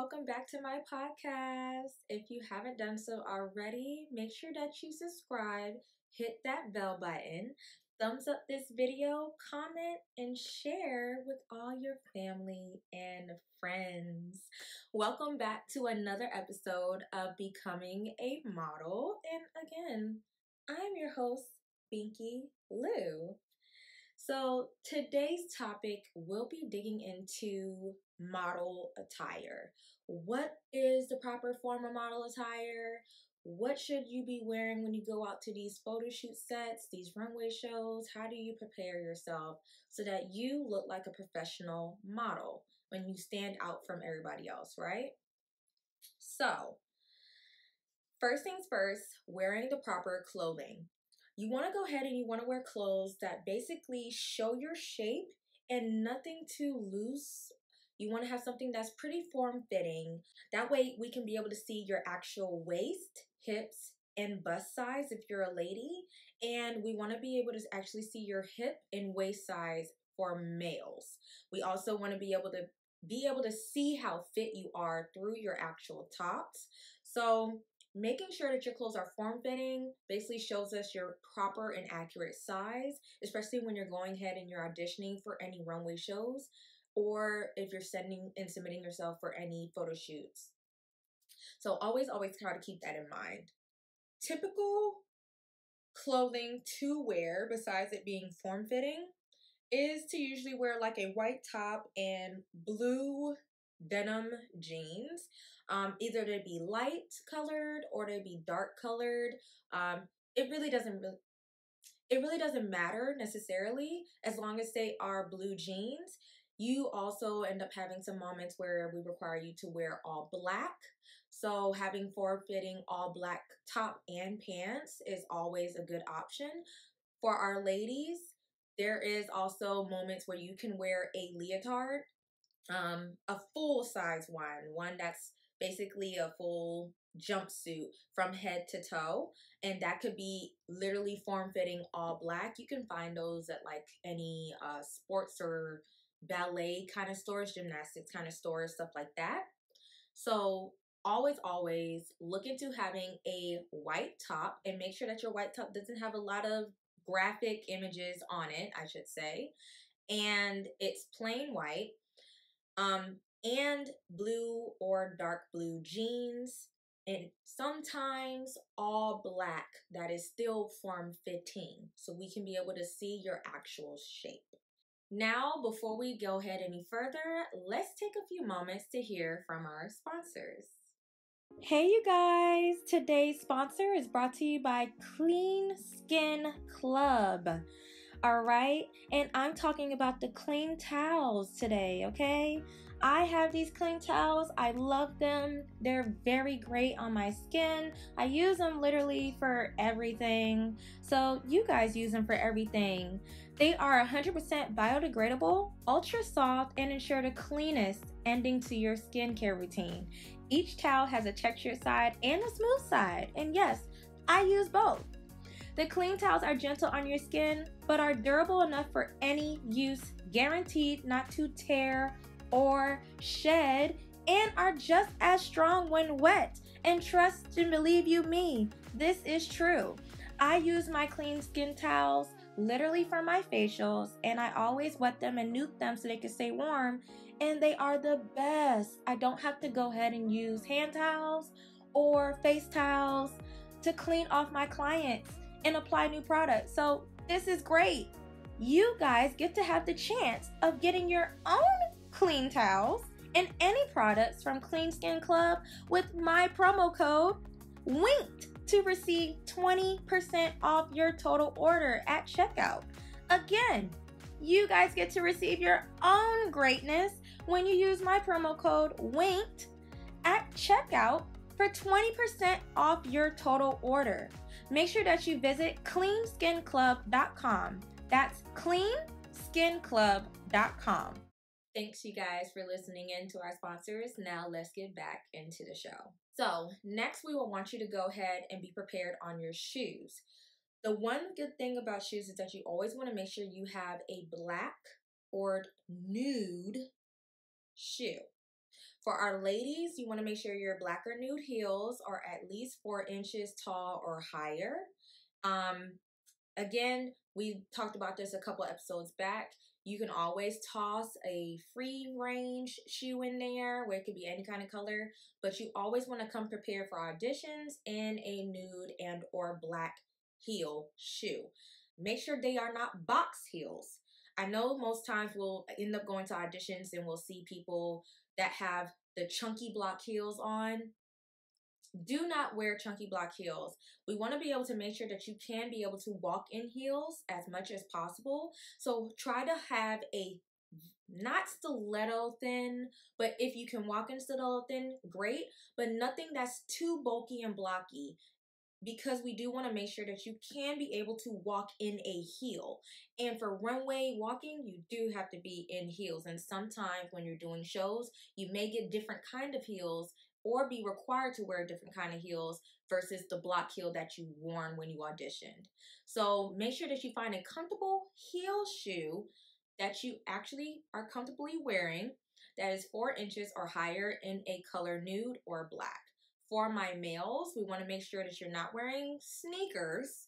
welcome back to my podcast. If you haven't done so already, make sure that you subscribe, hit that bell button, thumbs up this video, comment, and share with all your family and friends. Welcome back to another episode of Becoming a Model. And again, I'm your host, Binky Lou. So today's topic, we'll be digging into model attire. What is the proper form of model attire? What should you be wearing when you go out to these photo shoot sets, these runway shows? How do you prepare yourself so that you look like a professional model when you stand out from everybody else, right? So, first things first, wearing the proper clothing. You want to go ahead and you want to wear clothes that basically show your shape and nothing too loose. You want to have something that's pretty form-fitting. That way we can be able to see your actual waist, hips, and bust size if you're a lady. And we want to be able to actually see your hip and waist size for males. We also want to be able to see how fit you are through your actual tops. So making sure that your clothes are form-fitting basically shows us your proper and accurate size, especially when you're going ahead and you're auditioning for any runway shows or if you're sending and submitting yourself for any photo shoots. So always try to keep that in mind. Typical clothing to wear, besides it being form-fitting, is to usually wear like a white top and blue denim jeans. Either they be light colored or they be dark colored. It really doesn't matter necessarily as long as they are blue jeans. You also end up having some moments where we require you to wear all black. So having form-fitting all black top and pants is always a good option. For our ladies, there is also moments where you can wear a leotard, a full size one that's basically a full jumpsuit from head to toe, and that could be literally form-fitting all black. You can find those at like any sports or ballet kind of stores, gymnastics kind of stores, stuff like that. So always look into having a white top and make sure that your white top doesn't have a lot of graphic images on it, I should say, and it's plain white, and blue or dark blue jeans, and sometimes all black that is still form-fitting so we can be able to see your actual shape. Now, before we go ahead any further, let's take a few moments to hear from our sponsors. Hey you guys, today's sponsor is brought to you by Clean Skin Club. All right, and I'm talking about the clean towels today, okay? I have these clean towels. I love them. They're very great on my skin. I use them literally for everything. So you guys use them for everything. They are 100% biodegradable, ultra soft, and ensure the cleanest ending to your skincare routine. Each towel has a textured side and a smooth side. And yes, I use both. The clean towels are gentle on your skin, but are durable enough for any use, guaranteed not to tear or shed, and are just as strong when wet. And trust and believe you me, this is true. I use my clean skin towels literally for my facials, and I always wet them and nuke them so they can stay warm, and they are the best. I don't have to go ahead and use hand towels or face towels to clean off my clients and apply new products. So this is great. You guys get to have the chance of getting your own clean towels and any products from Clean Skin Club with my promo code WINKED to receive 20% off your total order at checkout. Again, you guys get to receive your own greatness when you use my promo code WINKED at checkout for 20% off your total order. Make sure that you visit cleanskinclub.com. That's cleanskinclub.com. Thanks you guys for listening in to our sponsors. Now let's get back into the show. So next we will want you to go ahead and be prepared on your shoes. The one good thing about shoes is that you always want to make sure you have a black or nude shoe. For our ladies, you want to make sure your black or nude heels are at least 4 inches tall or higher. Again, we talked about this a couple episodes back. You can always toss a free range shoe in there where it could be any kind of color, but you always want to come prepared for auditions in a nude and or black heel shoe. Make sure they are not box heels. I know most times we'll end up going to auditions and we'll see people that have the chunky block heels on. Do not wear chunky block heels. We want to be able to make sure that you can be able to walk in heels as much as possible. So try to have a not stiletto thin, but if you can walk in stiletto thin, great, but nothing that's too bulky and blocky, because we do want to make sure that you can be able to walk in a heel. And for runway walking, you do have to be in heels. And sometimes when you're doing shows, you may get different kind of heels or be required to wear a different kind of heels versus the block heel that you worn when you auditioned. So make sure that you find a comfortable heel shoe that you actually are comfortably wearing that is 4 inches or higher in a color nude or black. For my males, we want to make sure that you're not wearing sneakers.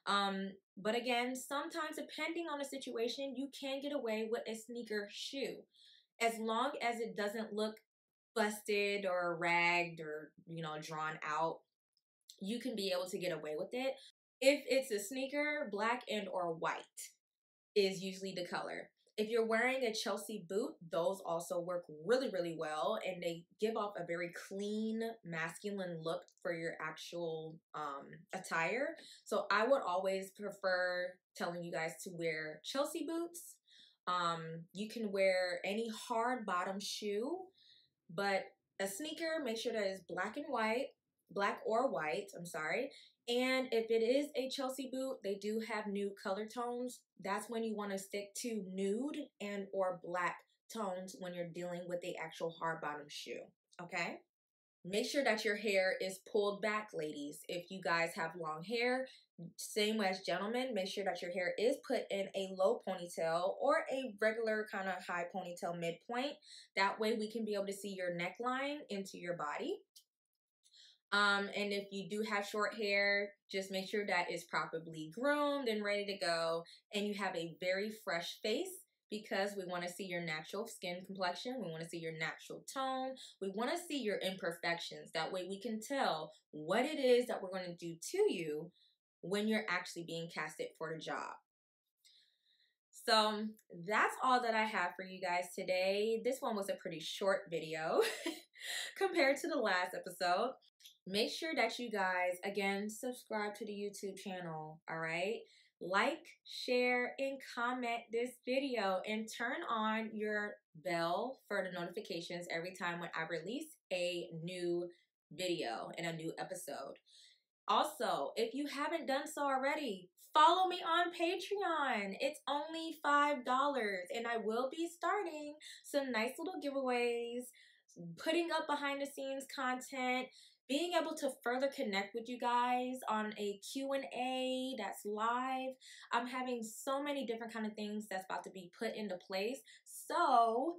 But again, sometimes depending on the situation, you can get away with a sneaker shoe as long as it doesn't look busted or ragged or, drawn out. You can be able to get away with it. If it's a sneaker, black and or white is usually the color. If you're wearing a Chelsea boot, those also work really, really well, and they give off a very clean, masculine look for your actual attire. So I would always prefer telling you guys to wear Chelsea boots. You can wear any hard bottom shoe, but a sneaker, make sure that it's black or white, I'm sorry. And if it is a Chelsea boot, they do have nude color tones. That's when you want to stick to nude and or black tones when you're dealing with the actual hard bottom shoe, okay? Make sure that your hair is pulled back, ladies. If you guys have long hair, same as gentlemen, make sure that your hair is put in a low ponytail or a regular kind of high ponytail midpoint. That way we can be able to see your neckline into your body. And if you do have short hair, just make sure that it's properly groomed and ready to go, and you have a very fresh face, because we want to see your natural skin complexion. We want to see your natural tone. We want to see your imperfections. That way we can tell what it is that we're going to do to you when you're actually being casted for the job. So that's all that I have for you guys today. This one was a pretty short video compared to the last episode. Make sure that you guys, again, subscribe to the YouTube channel, all right? Like, share, and comment this video, and turn on your bell for the notifications every time when I release a new video and a new episode. Also, if you haven't done so already, follow me on Patreon. It's only $5, and I will be starting some nice little giveaways, putting up behind the scenes content, being able to further connect with you guys on a Q&A that's live. I'm having so many different kind of things that's about to be put into place. So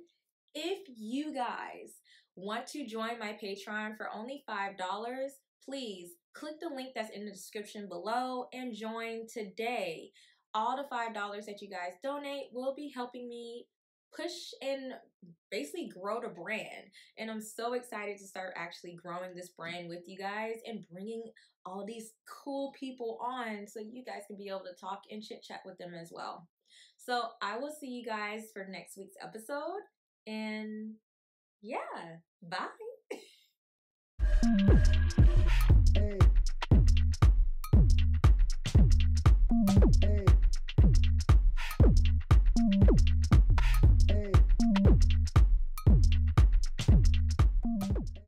if you guys want to join my Patreon for only $5, please click the link that's in the description below and join today. All the $5 that you guys donate will be helping me push and basically grow the brand. And I'm so excited to start actually growing this brand with you guys and bringing all these cool people on so you guys can be able to talk and chit chat with them as well. So I will see you guys for next week's episode. And yeah, bye. Hey.